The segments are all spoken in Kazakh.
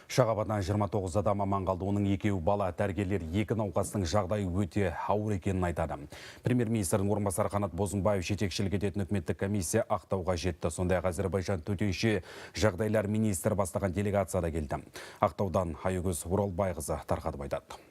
Ұшақ апатынан 29 адам аман қалды. Оның екеуі бала. Дәрігерлер екі науқастың жағдайы өте ауыр екенін айтады. Премьер-министрдің орынбасары Қанат Бозымбаев жетекшілік ететін үкіметтік комиссия Ақтауға жетті. Сондай-ақ Әзербайжан төтенше жағдайлар министрі бастаған делегация да келді. Ақтаудан Айгөз Оралбайқызы тарқатып айтады.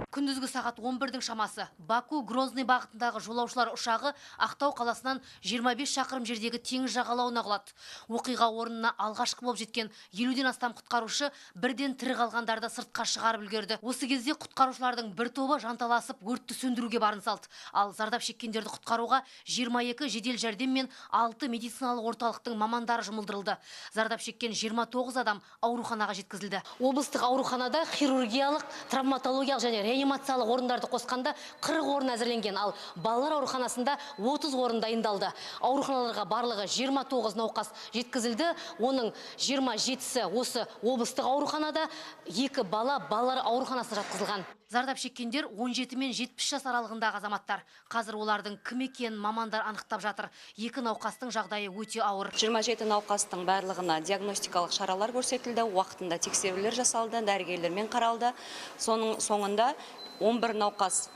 Күндізгі сағат 11-дің шамасы Баку-Грозный бағытындағы жолаушылар ұшағы Ақтау қаласынан 25 шақырым жердегі теңіз жағалауына құлады. Оқиға орнына алғашқы болып жеткен 50-ден астам құтқарушы бірден тірі қалғандарды сыртқа шығарып үлгерді. Осы кезде құтқарушылардың бір тобы жанталасып өртті сөндіруге барын салды. Ал зардап шеккендерді құтқаруға 22 жедел жәрдем мен 6 медициналық орталықтың мамандары жұмылдырылды. Зардап шеккен 29 адам ауруханаға жеткізілді. Облыстық ауруханада хирургиялық, травматологиялық және реанимациялық орындарды қосқанда 40 орын әзірленген, ал балалар ауруханасында 30 орын дайындалды. Ауруханаларға барлығы 29 науқас жеткізілді. Оның 27-сі осы облыстық ауруханада, 2 бала балалар ауруханасына жатқызылған. Зардап шеккендер 17 мен 70 жас аралығындағы азаматтар. Қазір олардың кім екенін мамандар анықтап жатыр. 2 науқастың жағдайы өте ауыр. 27 науқастың барлығына диагностикалық шаралар көрсетілді, уақытында тексерулер жасалды, дәрігерлермен қаралды. Соның соңында 11 науқас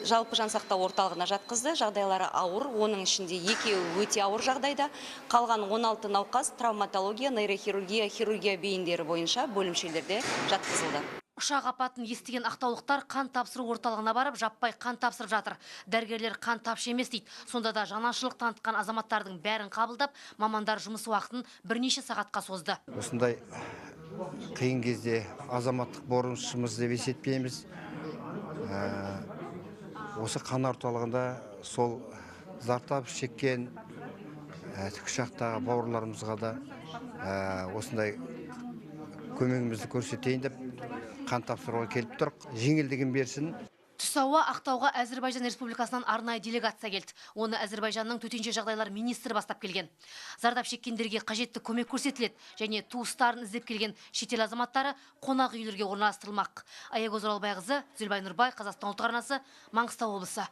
жалпы жансақтау орталығына жатқызды. Жағдайлары ауыр, оның ішінде 2 өте ауыр жағдайда. Қалған 16 науқас травматология, нейрохирургия, хирургия бейіндері бойынша бөлімшелерде жатқызылды. Ұшақ апатын естіген ақтаулықтар қан тапсыру орталығына барып, жаппай қан тапсырып жатыр. Дәрігерлер қан тапшы емес дейді. Сонда да жанашылық танытқан азаматтардың бәрін қабылдап, мамандар жұмыс уақытын бірнеше сағатқа созды. Осындай қиын кезде азаматтық борышымыз деп есептейміз. Осы қан орталығында сол зардап шеккен тікұшақтағы бауырларымызға да осындай көмегімізді көрсетейін деп қан тапсыруға келіп тұрық. Жеңілдігін берсін. Түс ауа Ақтауға Әзербайжан Республикасынан арнайы делегация келді. Оны Әзербайжанның төтенше жағдайлар министрі бастап келген. Зардап шеккендерге қажетті көмек көрсетіледі және туыстарын іздеп келген шетел азаматтары қонақ үйлерге орналастырылмақ. Айгөз Оралбайқызы, Зүлбай Нұрбай, Қазақстан ұлттық арнасы, Маңғыстау облысы.